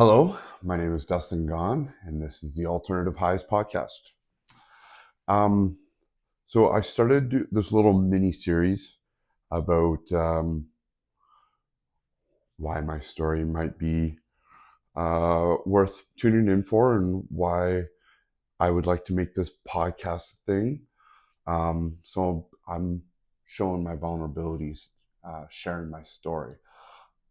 Hello, my name is Dustin Gahn, and this is the Alternative Highs podcast. Um, so I started this little mini series about why my story might be worth tuning in for, and why I would like to make this podcast thing. So I'm showing my vulnerabilities, sharing my story.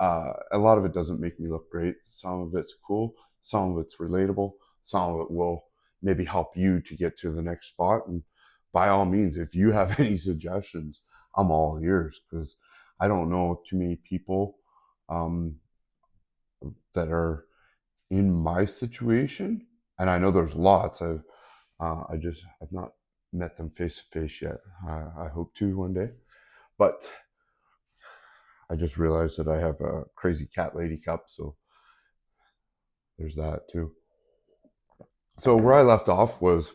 A lot of it doesn't make me look great. Some of it's cool. Some of it's relatable. Some of it will maybe help you to get to the next spot. And by all means, if you have any suggestions, I'm all ears, because I don't know too many people um, that are in my situation, and I know there's lots. I've not met them face to face yet. I hope to one day, but I just realized that I have a crazy cat lady cup, so there's that too. So where I left off was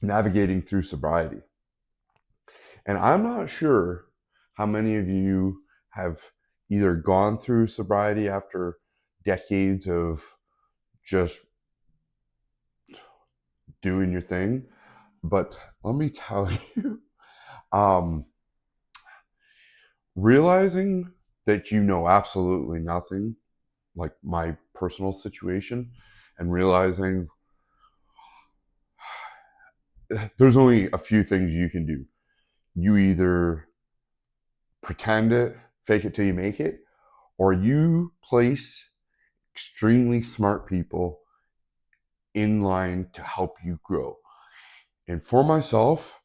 navigating through sobriety. And I'm not sure how many of you have either gone through sobriety after decades of just doing your thing, but let me tell you, um, realizing that you know absolutely nothing, like my personal situation, and realizing there's only a few things you can do. You either pretend it, fake it till you make it, or you place extremely smart people in line to help you grow. And for myself,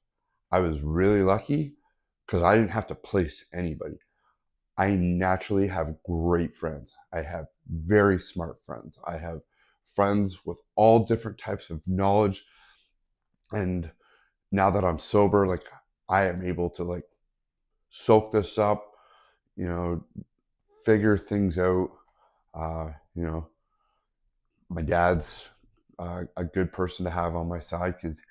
I was really lucky because I didn't have to place anybody. I naturally have great friends. I have very smart friends. I have friends with all different types of knowledge. And now that I'm sober, like, I am able to like soak this up, you know, figure things out. You know, my dad's a good person to have on my side, because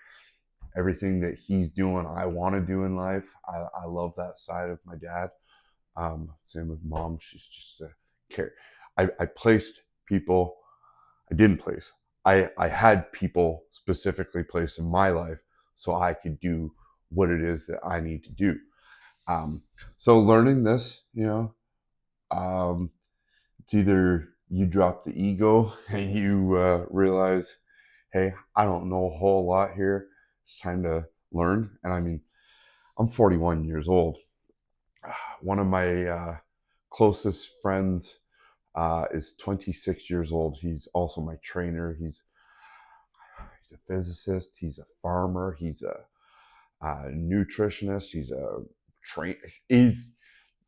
everything that he's doing, I want to do in life. I love that side of my dad. Same with mom. She's just a care. I placed people. I didn't place. I had people specifically placed in my life so I could do what it is that I need to do. Um, so learning this, um, it's either you drop the ego and you realize, hey, I don't know a whole lot here. It's time to learn. And I mean, I'm 41 years old. One of my closest friends is 26 years old. He's also my trainer. He's a physicist. He's a farmer. He's a nutritionist. He's a train. He's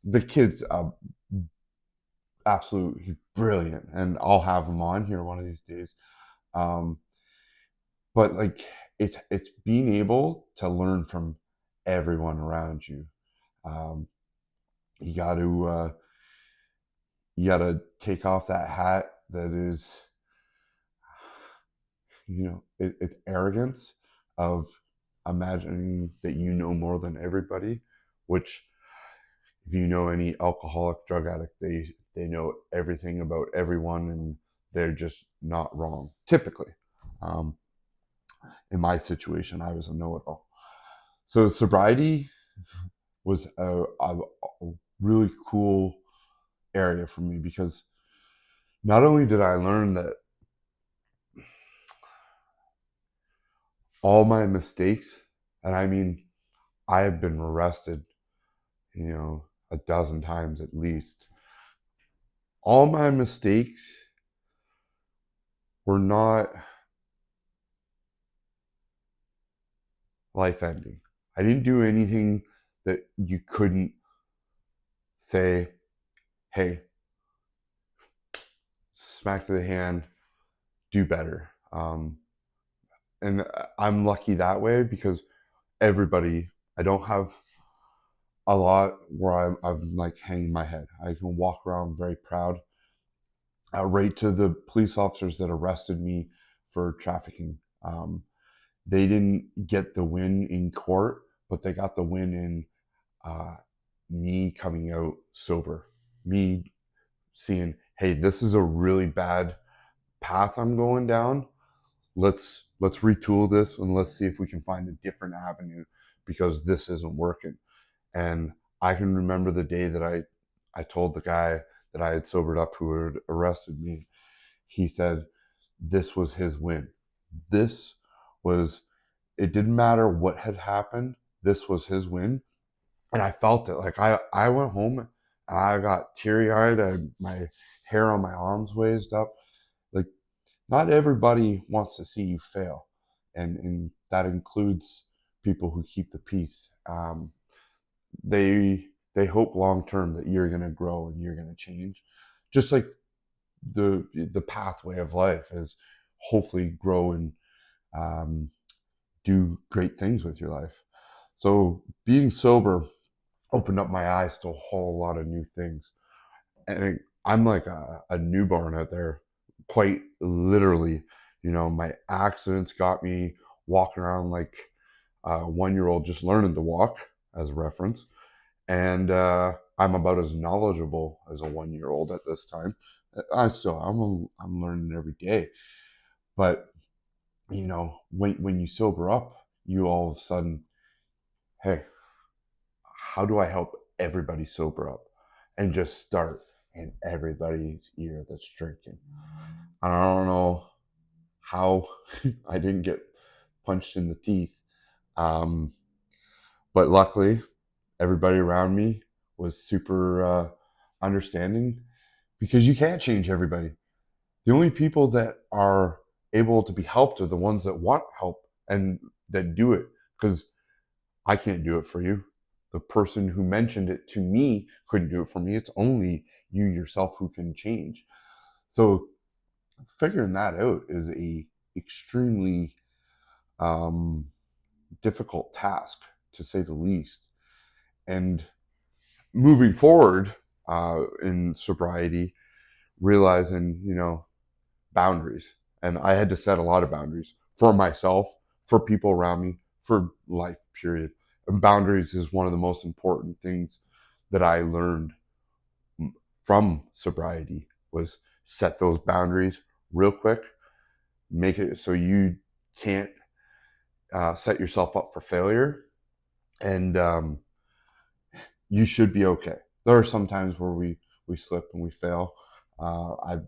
the kid's absolutely brilliant, and I'll have him on here one of these days. Um, but like, it's being able to learn from everyone around you. Um, you got to take off that hat that is, it's arrogance of imagining that you know more than everybody. Which, if you know any alcoholic, drug addict, they know everything about everyone, and they're just not wrong typically. Um, in my situation, I was a know-it-all. So sobriety was a really cool area for me, because not only did I learn that all my mistakes, and I mean, I have been arrested, a dozen times at least. All my mistakes were not life ending. I didn't do anything that you couldn't say, hey, smack to the hand, do better. And I'm lucky that way, because I don't have a lot where I'm like hanging my head. I can walk around very proud. Right to the police officers that arrested me for trafficking. They didn't get the win in court, but they got the win in uh, me coming out sober, me seeing, hey, this is a really bad path I'm going down. Let's retool this and let's see if we can find a different avenue because this isn't working. And I can remember the day that I told the guy that I had sobered up who had arrested me. He said this was his win. This was, it didn't matter what had happened. This was his win. And I felt it. Like I went home and I got teary eyed. My hair on my arms raised up. Like, not everybody wants to see you fail. And that includes people who keep the peace. They hope long term that you're going to grow and you're going to change, just like the pathway of life is hopefully grow and do great things with your life. So being sober opened up my eyes to a whole lot of new things, and I'm like a newborn out there, quite literally. You know, my accidents got me walking around like a 1-year-old just learning to walk, as a reference. And I'm about as knowledgeable as a 1-year-old at this time. I'm learning every day. But you know, when you sober up, you all of a sudden, hey, how do I help everybody sober up? And just start in everybody's ear that's drinking. I don't know how I didn't get punched in the teeth. Um, but luckily, everybody around me was super understanding, because you can't change everybody. The only people that are able to be helped are the ones that want help and that do it, because I can't do it for you. The person who mentioned it to me couldn't do it for me. It's only you yourself who can change. So figuring that out is a extremely um, difficult task, to say the least. And moving forward in sobriety, realizing, you know, boundaries. And I had to set a lot of boundaries for myself, for people around me, for life, period. And boundaries is one of the most important things that I learned from sobriety, was set those boundaries real quick, make it so you can't set yourself up for failure. And you should be okay. There are some times where we slip and we fail. I've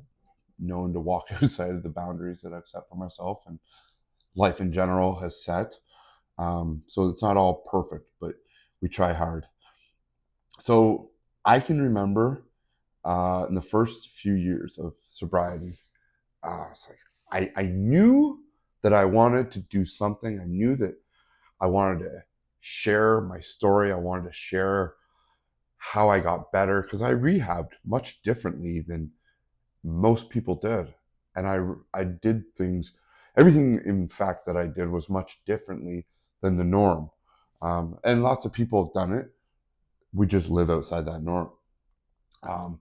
known to walk outside of the boundaries that I've set for myself and life in general has set. So it's not all perfect, but we try hard. So I can remember in the first few years of sobriety, it's like I knew that I wanted to do something. I knew that I wanted to share my story. I wanted to share how I got better, because I rehabbed much differently than most people did. And I did things, everything in fact that I did was much differently than the norm. And lots of people have done it. We just live outside that norm. Um,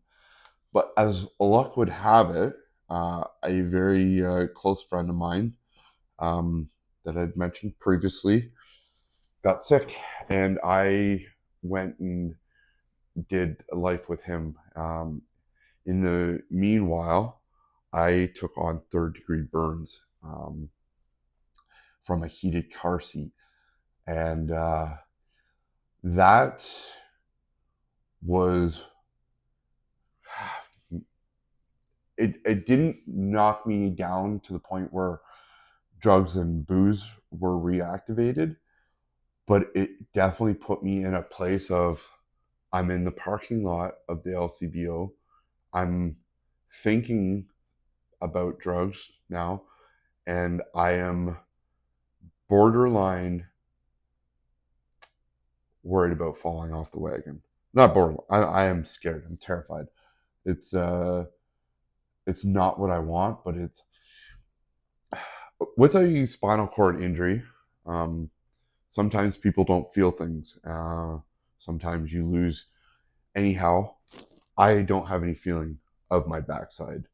but as luck would have it, a very close friend of mine that I'd mentioned previously got sick, and I went and did life with him. In the meanwhile, I took on third-degree burns from a heated car seat, and that was it didn't knock me down to the point where drugs and booze were reactivated, but it definitely put me in a place of, I'm in the parking lot of the LCBO. I'm thinking about drugs now, and I am borderline worried about falling off the wagon. Not borderline. I am scared. I'm terrified. It's not what I want, but it's with a spinal cord injury. Um, Sometimes people don't feel things. Sometimes you lose. Anyhow, I don't have any feeling of my backside.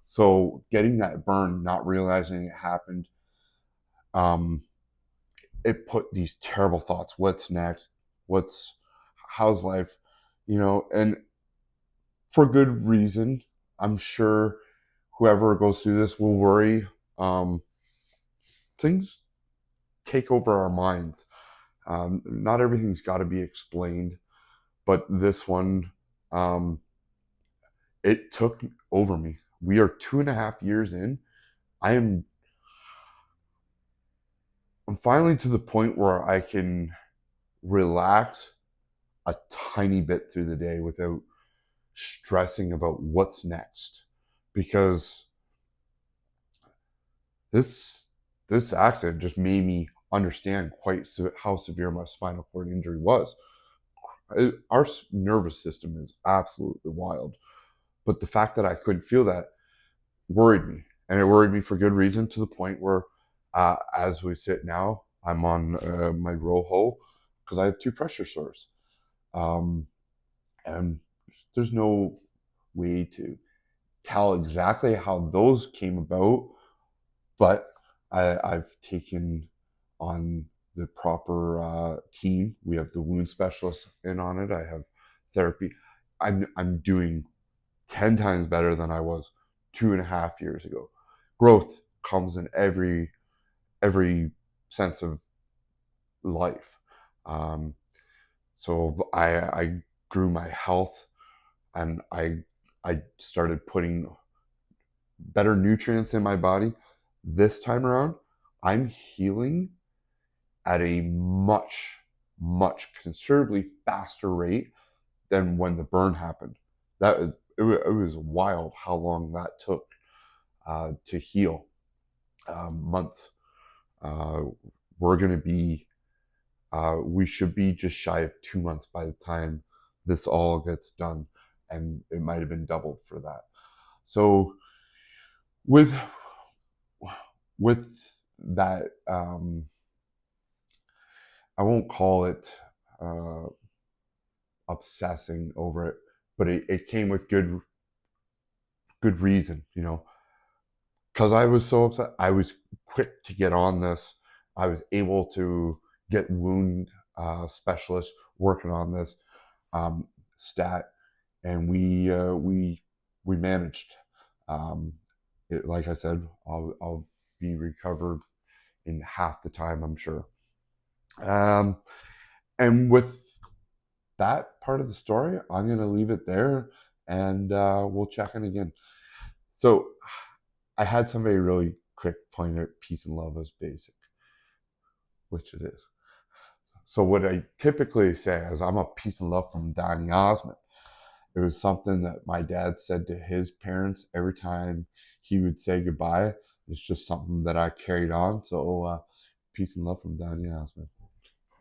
So getting that burn, not realizing it happened, um, it put these terrible thoughts. What's next? How's life? You know, and for good reason. I'm sure whoever goes through this will worry. Things take over our minds. Not everything's got to be explained, but this one, it took over me. We are 2.5 years in. I'm finally to the point where I can relax a tiny bit through the day without stressing about what's next, because this accident just made me understand quite how severe my spinal cord injury was. Our nervous system is absolutely wild, but the fact that I couldn't feel that worried me, and it worried me for good reason, to the point where, as we sit now, I'm on my Roho because I have two pressure sores, and there's no way to tell exactly how those came about, but I've taken on the proper team. We have the wound specialist in on it. I have therapy. I'm doing 10 times better than I was 2.5 years ago. Growth comes in every sense of life. So I grew my health, and I started putting better nutrients in my body. This time around, I'm healing at a much considerably faster rate than when the burn happened. It was wild how long that took to heal. Months. Uh, we're going to be, we should be just shy of 2 months by the time this all gets done, and it might have been doubled for that. So with with that, I won't call it uh, obsessing over it, but it came with good reason, because I was so upset. I was quick to get on this. I was able to get wound specialists working on this stat, and we managed. Um, like I said, I'll be recovered in half the time, I'm sure. And with that part of the story, I'm going to leave it there, and we'll check in again. So I had somebody really quick point out peace and love is basic, which it is. So what I typically say is I'm a peace and love from Donny Osmond. It was something that my dad said to his parents every time he would say goodbye. It's just something that I carried on. So peace and love from Donny Osmond.